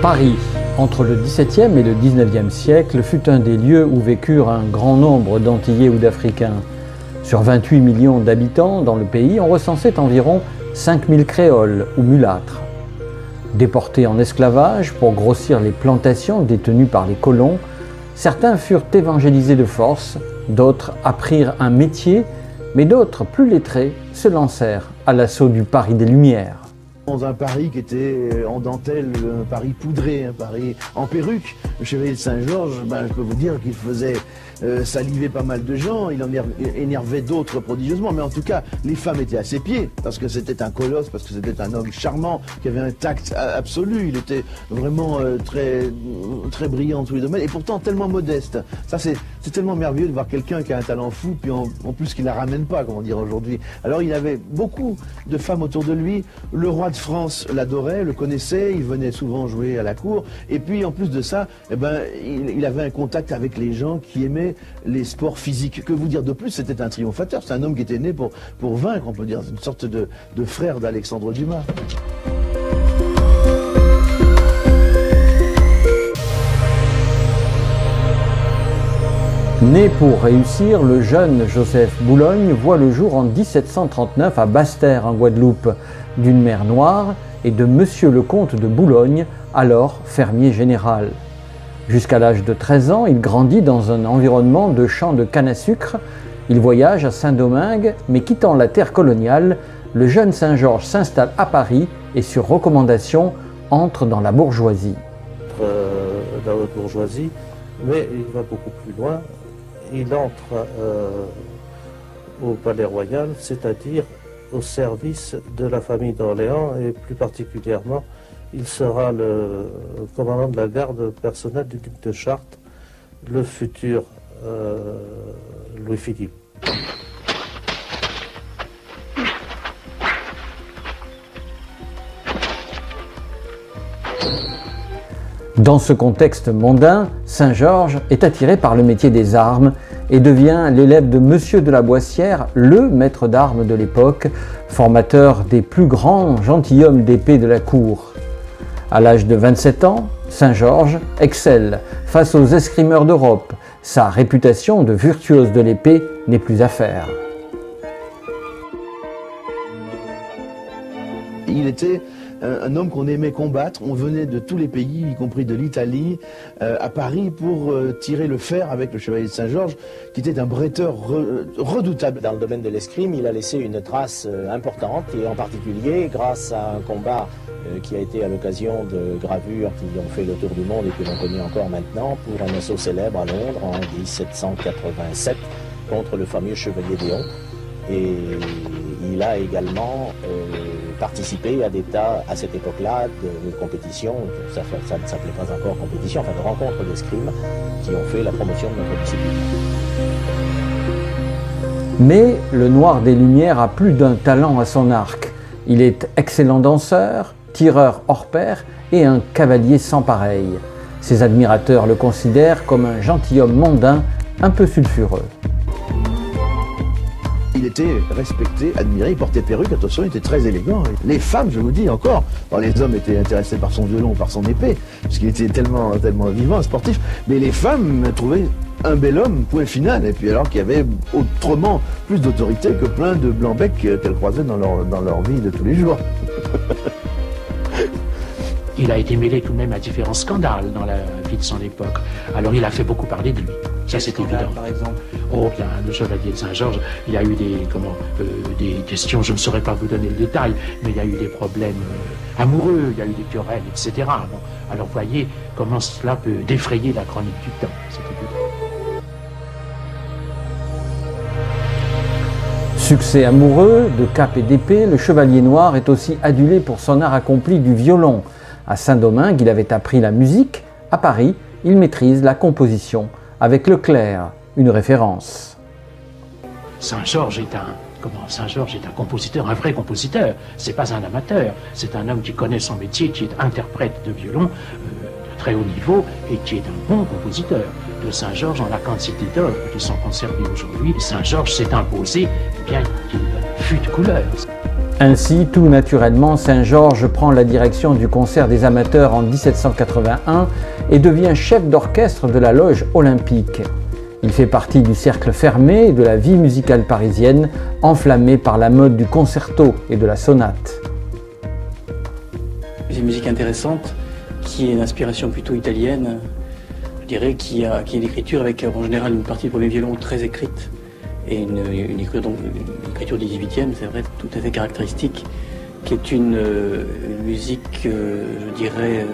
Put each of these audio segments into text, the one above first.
Paris, entre le XVIIe et le XIXe siècle, fut un des lieux où vécurent un grand nombre d'Antillais ou d'Africains. Sur 28 millions d'habitants dans le pays, on recensait environ 5000 créoles ou mulâtres. Déportés en esclavage pour grossir les plantations détenues par les colons, certains furent évangélisés de force, d'autres apprirent un métier, mais d'autres, plus lettrés, se lancèrent à l'assaut du Paris des Lumières. Dans un Paris qui était en dentelle, un Paris poudré, un Paris en perruque. Le chevalier de Saint-Georges, je peux vous dire qu'il faisait saliver pas mal de gens, il en énervait d'autres prodigieusement, mais en tout cas, les femmes étaient à ses pieds, parce que c'était un colosse, parce que c'était un homme charmant, qui avait un tact absolu, il était vraiment très brillant dans tous les domaines, et pourtant tellement modeste. Ça, c'est tellement merveilleux de voir quelqu'un qui a un talent fou, puis en plus qui ne la ramène pas, comment dire aujourd'hui. Alors il avait beaucoup de femmes autour de lui, le roi de France l'adorait, le connaissait, il venait souvent jouer à la cour, et puis en plus de ça, il avait un contact avec les gens qui aimaient les sports physiques. Que vous dire de plus, c'était un triomphateur, c'est un homme qui était né pour vaincre, on peut dire, une sorte de frère d'Alexandre Dumas. Né pour réussir, le jeune Joseph Boulogne voit le jour en 1739 à Basse-Terre, en Guadeloupe, d'une mère noire et de Monsieur le comte de Boulogne, alors fermier général. Jusqu'à l'âge de 13 ans, il grandit dans un environnement de champs de canne à sucre. Il voyage à Saint-Domingue, mais quittant la terre coloniale, le jeune Saint-Georges s'installe à Paris et, sur recommandation, entre dans la bourgeoisie. Dans la bourgeoisie, mais il va beaucoup plus loin. Il entre au Palais Royal, c'est-à-dire au service de la famille d'Orléans, et plus particulièrement, il sera le commandant de la garde personnelle du duc de Chartres, le futur Louis-Philippe. Dans ce contexte mondain, Saint-Georges est attiré par le métier des armes et devient l'élève de Monsieur de la Boissière, le maître d'armes de l'époque, formateur des plus grands gentilshommes d'épée de la cour. À l'âge de 27 ans, Saint-Georges excelle face aux escrimeurs d'Europe. Sa réputation de virtuose de l'épée n'est plus à faire. Il était un homme qu'on aimait combattre. On venait de tous les pays, y compris de l'Italie, à Paris pour tirer le fer avec le chevalier de Saint-Georges, qui était un bretteur redoutable. Dans le domaine de l'escrime, il a laissé une trace importante, et en particulier grâce à un combat qui a été à l'occasion de gravures qui ont fait le tour du monde et que l'on connaît encore maintenant, pour un assaut célèbre à Londres en 1787 contre le fameux chevalier d'Éon. Et il a également participé à des tas, à cette époque-là, de compétitions, ça ne s'appelait pas encore compétition, enfin de rencontres d'escrime qui ont fait la promotion de notre discipline. Mais le Noir des Lumières a plus d'un talent à son arc. Il est excellent danseur, tireur hors pair et un cavalier sans pareil. Ses admirateurs le considèrent comme un gentilhomme mondain un peu sulfureux. Il était respecté, admiré, il portait perruque, attention, il était très élégant. Les femmes, je vous dis encore, les hommes étaient intéressés par son violon, par son épée, puisqu'il était tellement vivant, sportif, mais les femmes trouvaient un bel homme, point final, et puis alors qu'il y avait autrement plus d'autorité que plein de blancs-becs qu'elles croisaient dans leur vie de tous les jours. Il a été mêlé tout de même à différents scandales dans la vie de son époque. Alors il a fait beaucoup parler de lui. Ça c'est évident. Par exemple, bien, le chevalier de Saint-Georges, il y a eu des questions, je ne saurais pas vous donner le détail, mais il y a eu des problèmes amoureux, il y a eu des querelles, etc. Bon, alors voyez comment cela peut défrayer la chronique du temps. C'est évident. Succès amoureux, de cape et d'épée, le Chevalier Noir est aussi adulé pour son art accompli du violon. À Saint-Domingue, il avait appris la musique. À Paris, il maîtrise la composition, avec Leclerc, une référence. Saint-Georges est un compositeur, un vrai compositeur. C'est pas un amateur. C'est un homme qui connaît son métier, qui est interprète de violon de très haut niveau et qui est un bon compositeur. De Saint-Georges, en la quantité d'œuvres qui sont conservées aujourd'hui, Saint-Georges s'est imposé, bien qu'il fût de couleur. Ainsi, tout naturellement, Saint-Georges prend la direction du concert des amateurs en 1781 et devient chef d'orchestre de la loge olympique. Il fait partie du cercle fermé et de la vie musicale parisienne, enflammée par la mode du concerto et de la sonate. C'est une musique intéressante, qui est d'inspiration plutôt italienne, je dirais, qui est l'écriture avec en général une partie de premier violon très écrite et une écriture du 18e, c'est vrai, tout à fait caractéristique, qui est une musique, je dirais,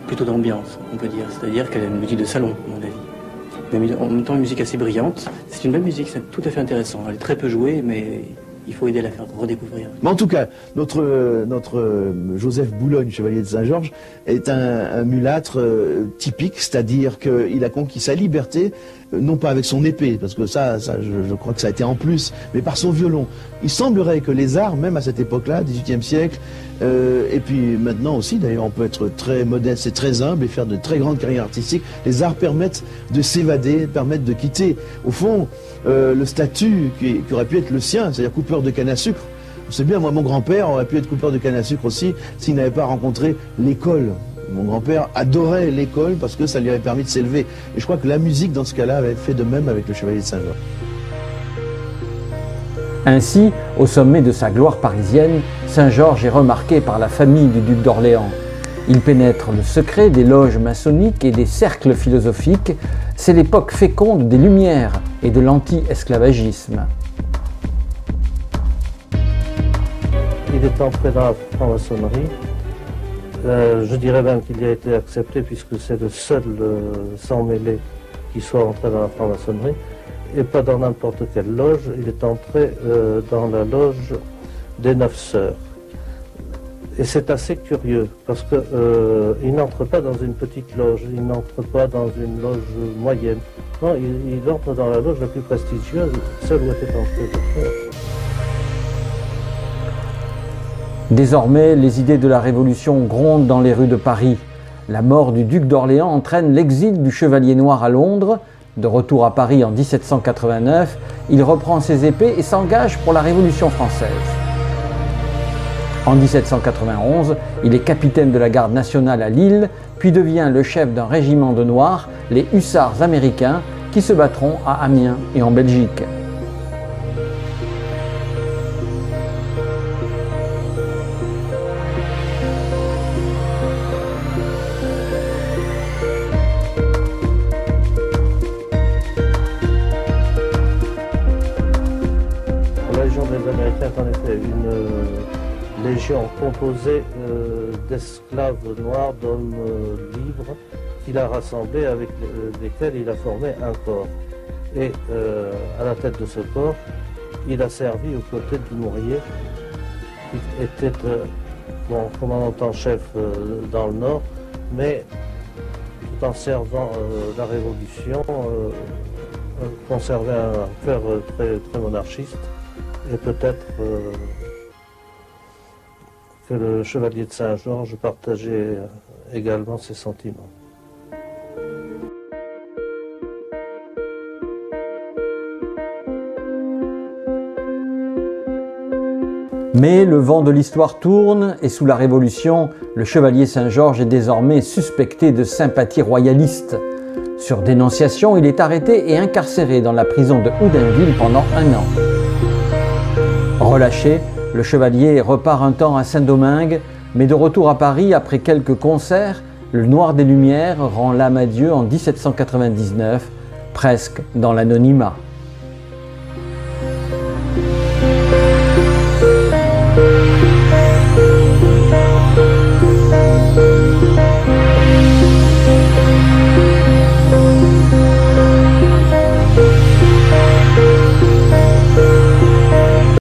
plutôt d'ambiance, on peut dire, c'est-à-dire qu'elle est une musique de salon, à mon avis. Mais en même temps, une musique assez brillante. C'est une belle musique, c'est tout à fait intéressant. Elle est très peu jouée, mais il faut aider à la faire redécouvrir. Mais en tout cas, notre Joseph Boulogne, chevalier de Saint-Georges, est un mulâtre typique, c'est-à-dire qu'il a conquis sa liberté, non pas avec son épée, parce que ça je crois que ça a été en plus, mais par son violon. Il semblerait que les arts, même à cette époque-là, 18e siècle, et puis maintenant aussi, d'ailleurs, on peut être très modeste et très humble et faire de très grandes carrières artistiques. Les arts permettent de s'évader, permettent de quitter, au fond, le statut qui aurait pu être le sien, c'est-à-dire coupeur de canne à sucre. Vous savez bien, moi, mon grand-père aurait pu être coupeur de canne à sucre aussi s'il n'avait pas rencontré l'école. Mon grand-père adorait l'école parce que ça lui avait permis de s'élever. Et je crois que la musique, dans ce cas-là, avait fait de même avec le chevalier de Saint-Georges. Ainsi, au sommet de sa gloire parisienne, Saint-Georges est remarqué par la famille du duc d'Orléans. Il pénètre le secret des loges maçonniques et des cercles philosophiques. C'est l'époque féconde des Lumières et de l'anti-esclavagisme. Il est entré dans la franc-maçonnerie. Je dirais même qu'il a été accepté puisque c'est le seul sans mêler qui soit entré dans la franc-maçonnerie. Et pas dans n'importe quelle loge, il est entré dans la loge des 9 sœurs. Et c'est assez curieux, parce qu'il n'entre pas dans une petite loge, il n'entre pas dans une loge moyenne. Non, il entre dans la loge la plus prestigieuse, celle où était entré le frère. Désormais, les idées de la Révolution grondent dans les rues de Paris. La mort du duc d'Orléans entraîne l'exil du Chevalier Noir à Londres. De retour à Paris en 1789, il reprend ses épées et s'engage pour la Révolution française. En 1791, il est capitaine de la garde nationale à Lille, puis devient le chef d'un régiment de Noirs, les hussards américains, qui se battront à Amiens et en Belgique. La Légion des Américains est en effet une légion composée d'esclaves noirs, d'hommes libres, qu'il a rassemblés, avec lesquels il a formé un corps. Et à la tête de ce corps, il a servi aux côtés de Dumouriez, qui était commandant en chef dans le Nord, mais tout en servant la Révolution, conservait un cœur très, très monarchiste. Et peut-être que le chevalier de Saint-Georges partageait également ses sentiments. Mais le vent de l'histoire tourne et sous la Révolution, le chevalier Saint-Georges est désormais suspecté de sympathie royaliste. Sur dénonciation, il est arrêté et incarcéré dans la prison de Houdainville pendant 1 an. Relâché, le chevalier repart un temps à Saint-Domingue, mais de retour à Paris après quelques concerts, le Noir des Lumières rend l'âme à Dieu en 1799, presque dans l'anonymat.